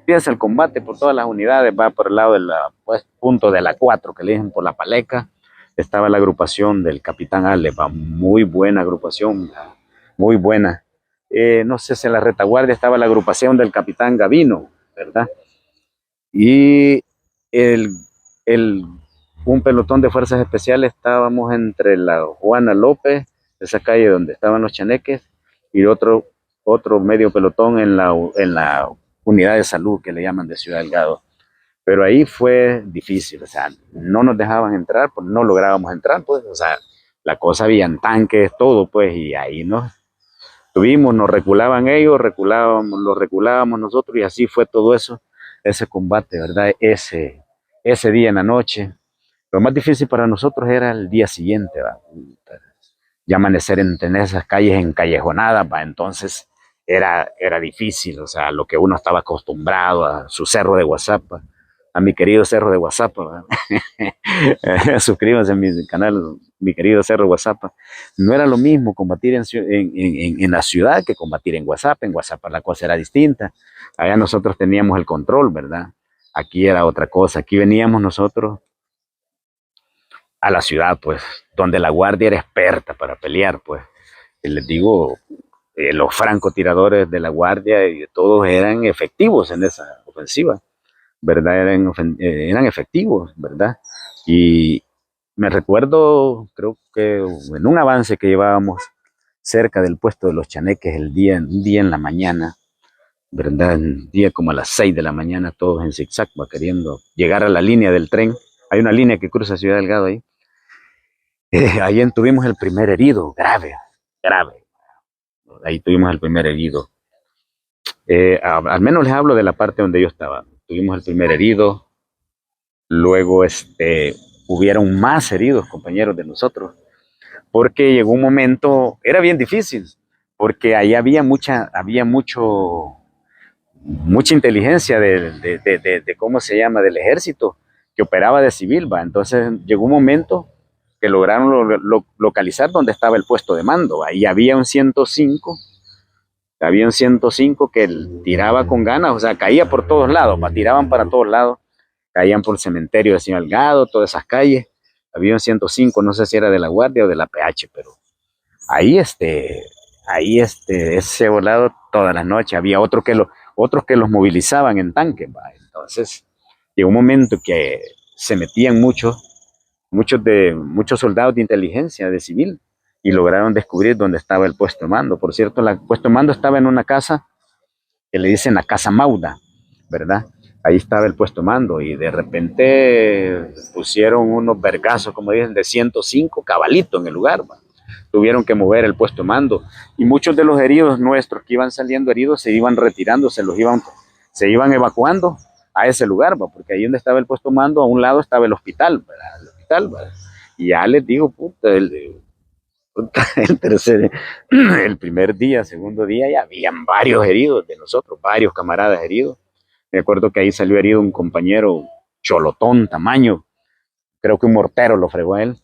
empieza el combate por todas las unidades, va por el lado del pues, punto de la 4 que le dicen por la Paleca, estaba la agrupación del Capitán Ale, va, muy buena agrupación, muy buena. No sé si en la retaguardia estaba la agrupación del Capitán Gavino, ¿verdad? Y el, el, un pelotón de fuerzas especiales estábamos entre la Juana López, esa calle donde estaban los chaneques, y otro medio pelotón en la unidad de salud que le llaman de Ciudad Delgado. Pero ahí fue difícil, o sea, no nos dejaban entrar, pues no lográbamos entrar, pues, o sea, la cosa habían tanques, todo, pues, y ahí nos reculaban ellos, los reculábamos nosotros, y así fue todo eso, ese combate, ¿verdad? Ese día en la noche. Lo más difícil para nosotros era el día siguiente, ¿va? Ya amanecer en esas calles encallejonadas, ¿va? Entonces era difícil, o sea, lo que uno estaba acostumbrado a su cerro de WhatsApp, ¿va? A mi querido cerro de WhatsApp, ¿va? Suscríbanse a mi canal, mi querido cerro de WhatsApp. No era lo mismo combatir en la ciudad que combatir en WhatsApp. En WhatsApp la cosa era distinta. Allá nosotros teníamos el control, ¿verdad? Aquí era otra cosa. Aquí veníamos nosotros a la ciudad, pues, donde la guardia era experta para pelear, pues. Y les digo, los francotiradores de la guardia y todos eran efectivos en esa ofensiva, ¿verdad? Eran efectivos, ¿verdad? Y me recuerdo, creo que en un avance que llevábamos cerca del puesto de los chaneques un día en la mañana, ¿verdad? Un día como a las 6 de la mañana, todos en zigzag, va queriendo llegar a la línea del tren. Hay una línea que cruza Ciudad Delgado ahí. Ahí tuvimos el primer herido, grave, grave. Ahí tuvimos el primer herido. Al menos les hablo de la parte donde yo estaba. Tuvimos el primer herido, luego hubieron más heridos, compañeros de nosotros, porque llegó un momento, era bien difícil, porque ahí mucha inteligencia de cómo se llama, del ejército, que operaba de civil, ¿va? Entonces llegó un momento que lograron localizar dónde estaba el puesto de mando. Ahí había un 105 que tiraba con ganas, o sea, caía por todos lados, tiraban para todos lados, caían por el cementerio de Señor Delgado, todas esas calles. Había un 105, no sé si era de la Guardia o de la PH, pero ahí ese volado todas las noches. Había otros que los movilizaban en tanques, ¿va? Entonces, llegó un momento que se metían muchos soldados de inteligencia, de civil, y lograron descubrir dónde estaba el puesto de mando. Por cierto, el puesto de mando estaba en una casa que le dicen la Casa Mauda, ¿verdad? Ahí estaba el puesto de mando y de repente pusieron unos vergazos, como dicen, de 105 cabalito en el lugar, ¿va? Tuvieron que mover el puesto de mando y muchos de los heridos nuestros que iban saliendo heridos se iban retirando, se iban evacuando a ese lugar, ¿va? Porque ahí donde estaba el puesto de mando, a un lado estaba el hospital, ¿verdad? El hospital, ¿verdad? Y ya les digo, puta, el primer día, segundo día, ya habían varios heridos de nosotros, varios camaradas heridos. Me acuerdo que ahí salió herido un compañero cholotón, tamaño, creo que un mortero lo fregó a él.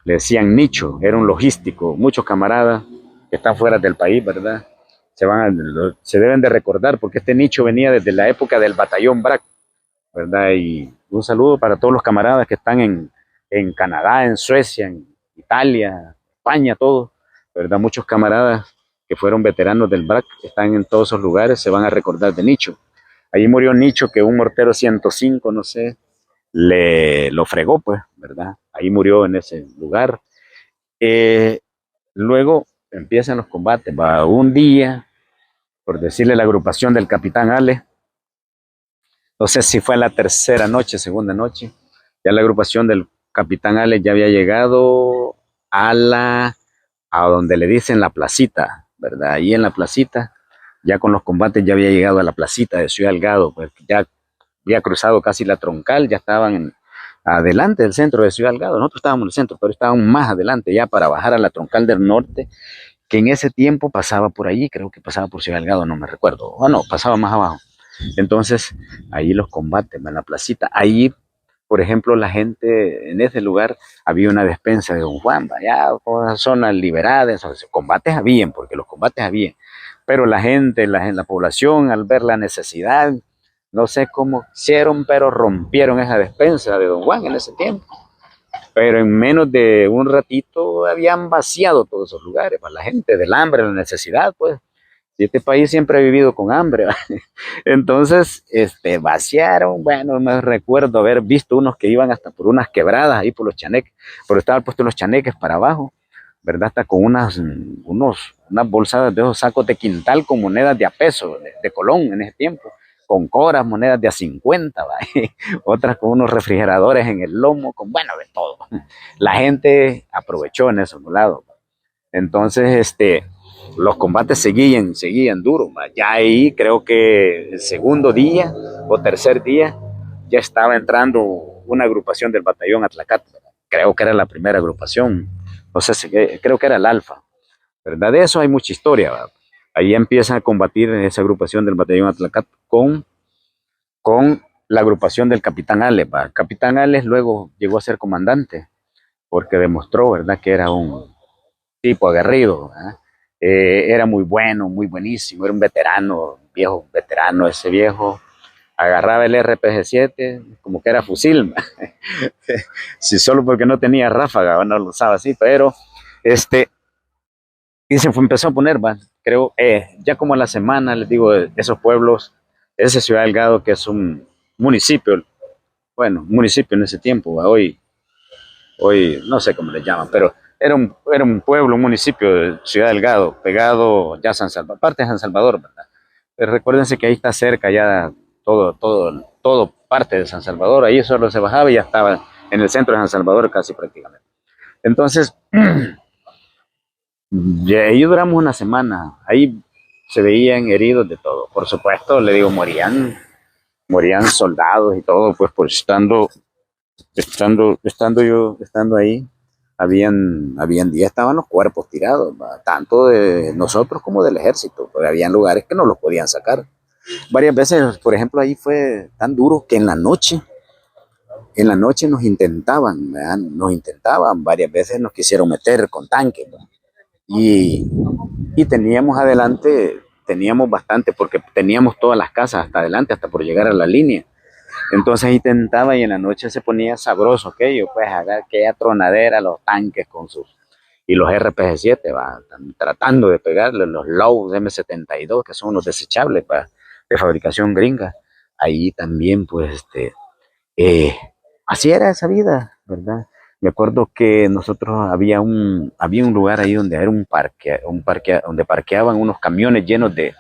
Le decían Nicho, era un logístico. Muchos camaradas que están fuera del país, ¿verdad? Se deben de recordar porque este Nicho venía desde la época del batallón BRAC, ¿verdad? Y un saludo para todos los camaradas que están en Canadá, en Suecia, en Italia, España, todos, ¿verdad? Muchos camaradas que fueron veteranos del BRAC están en todos esos lugares, se van a recordar de Nicho. Allí murió Nicho, que un mortero 105, no sé, lo fregó, pues, ¿verdad? Ahí murió en ese lugar. Eh, Luego empiezan los combates, va un día, por decirle la agrupación del Capitán Ale, no sé si fue la tercera noche, segunda noche, ya la agrupación del Capitán Ale ya había llegado a donde le dicen la placita, ¿verdad? Ahí en la placita, ya con los combates ya había llegado a la placita de Ciudad Delgado, pues ya había cruzado casi la troncal, ya estaban adelante del centro de Ciudad Delgado. Nosotros estábamos en el centro, pero estaban más adelante ya para bajar a la troncal del norte, que en ese tiempo pasaba por allí, creo que pasaba por Ciudad Delgado, no me recuerdo, o no, pasaba más abajo. Entonces, ahí los combates, en la placita, ahí, por ejemplo, la gente en ese lugar había una despensa de Don Juan, vaya, zonas liberadas, combates habían, porque los combates habían, pero la gente, la población, al ver la necesidad, No sé cómo hicieron, pero rompieron esa despensa de Don Juan en ese tiempo. Pero en menos de un ratito habían vaciado todos esos lugares para la gente, del hambre, la necesidad, pues. Y este país siempre ha vivido con hambre, ¿va? Entonces, vaciaron, bueno, me recuerdo haber visto unos que iban hasta por unas quebradas ahí por los chaneques, pero estaban puestos los chaneques para abajo, ¿verdad? Hasta con unas bolsadas de esos sacos de quintal con monedas de a peso, de Colón en ese tiempo, con coras, monedas de a 50, ¿va? Y otras con unos refrigeradores en el lomo, con bueno, de todo. La gente aprovechó en esos lados. Entonces, los combates seguían duros. ¿Va? Ya ahí creo que el segundo día o tercer día ya estaba entrando una agrupación del batallón Atlacate. Creo que era la primera agrupación. No sé, creo que era el Alfa. ¿Verdad? De eso hay mucha historia. ¿Va? Ahí empieza a combatir esa agrupación del batallón Atlacate con la agrupación del Capitán Ales. ¿Va? Capitán Ales luego llegó a ser comandante porque demostró, ¿verdad?, que era un tipo aguerrido, ¿verdad? Era muy bueno, muy buenísimo, era un veterano, viejo veterano, ese viejo agarraba el RPG-7 como que era fusil, sí, solo porque no tenía ráfaga, no lo usaba así, pero este, y se empezó a poner, ¿va? Creo, ya como a la semana, les digo, esos pueblos, esa Ciudad Delgado, que es un municipio, bueno, municipio en ese tiempo, ¿va? Hoy no sé cómo le llaman, pero era un pueblo, un municipio de Ciudad Delgado, pegado ya a San Salvador, parte de San Salvador, ¿verdad? Pero recuérdense que ahí está cerca ya todo parte de San Salvador, ahí solo se bajaba y ya estaba en el centro de San Salvador casi prácticamente. Entonces, y ahí duramos una semana, ahí se veían heridos de todo, por supuesto, le digo, morían soldados y todo, pues por estando ahí, habían días estaban los cuerpos tirados, ¿va? Tanto de nosotros como del ejército, porque habían lugares que no los podían sacar. Varias veces, por ejemplo, ahí fue tan duro que en la noche nos intentaban, ¿verdad? Nos intentaban, varias veces nos quisieron meter con tanques, ¿va? Y, y teníamos bastante, porque teníamos todas las casas hasta adelante, hasta por llegar a la línea. Entonces intentaba y en la noche se ponía sabroso aquello, pues aquella tronadera, los tanques y los RPG-7, va, tratando de pegarle los Lowe M72, que son unos desechables de fabricación gringa. Ahí también, pues, eh, así era esa vida, ¿verdad? Me acuerdo que nosotros había un lugar ahí donde era un parque donde parqueaban unos camiones llenos de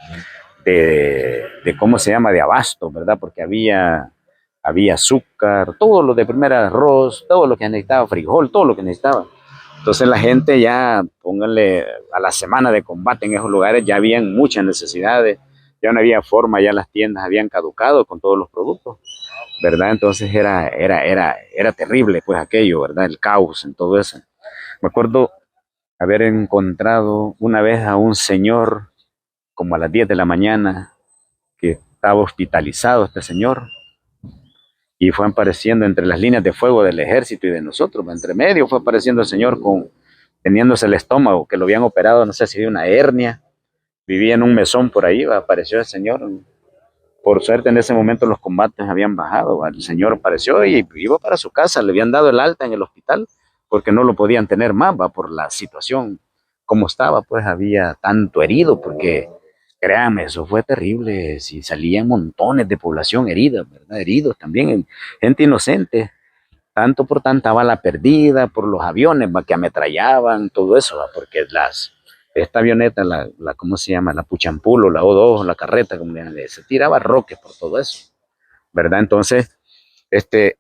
¿cómo se llama? De abasto, ¿verdad? Porque había azúcar, todo lo de primera arroz, todo lo que necesitaba, frijol, todo lo que necesitaba. Entonces la gente ya, pónganle a la semana de combate en esos lugares, ya habían muchas necesidades, ya no había forma, ya las tiendas habían caducado con todos los productos, ¿verdad? Entonces era terrible pues aquello, ¿verdad? El caos en todo eso. Me acuerdo haber encontrado una vez a un señor como a las 10 de la mañana que estaba hospitalizado este señor y fue apareciendo entre las líneas de fuego del ejército y de nosotros, entre medio fue apareciendo el señor teniéndose el estómago, que lo habían operado, no sé si de una hernia, vivía en un mesón por ahí, apareció el señor. Por suerte en ese momento los combates habían bajado, el señor apareció y iba para su casa, le habían dado el alta en el hospital porque no lo podían tener más, por la situación como estaba, pues había tanto herido, porque créanme, eso fue terrible, si salían montones de población herida, ¿verdad? Heridos también, gente inocente, tanto por tanta bala perdida, por los aviones, ¿va? Que ametrallaban, todo eso, ¿va? Porque esta avioneta, ¿cómo se llama? La Puchampulo, la O2, la carreta, como le llaman, se tiraba roques por todo eso, ¿verdad? Entonces, este,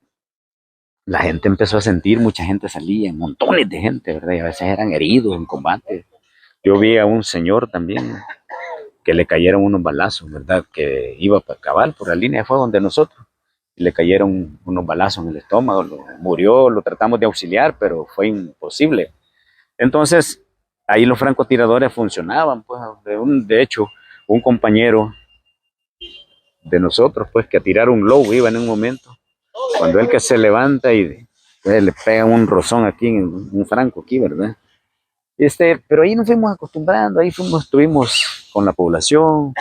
la gente empezó a sentir, mucha gente salía, montones de gente, ¿verdad? Y a veces eran heridos en combate. Yo vi a un señor también que le cayeron unos balazos, ¿verdad? Que iba para cabal por la línea de fuego donde nosotros. Y le cayeron unos balazos en el estómago, murió, lo tratamos de auxiliar, pero fue imposible. Entonces, ahí los francotiradores funcionaban, pues, de hecho, un compañero de nosotros, pues, que a tirar un globo iba en un momento, cuando él que se levanta y pues, le pega un rozón aquí, un franco aquí, ¿verdad? Pero ahí nos fuimos acostumbrando, ahí estuvimos con la población,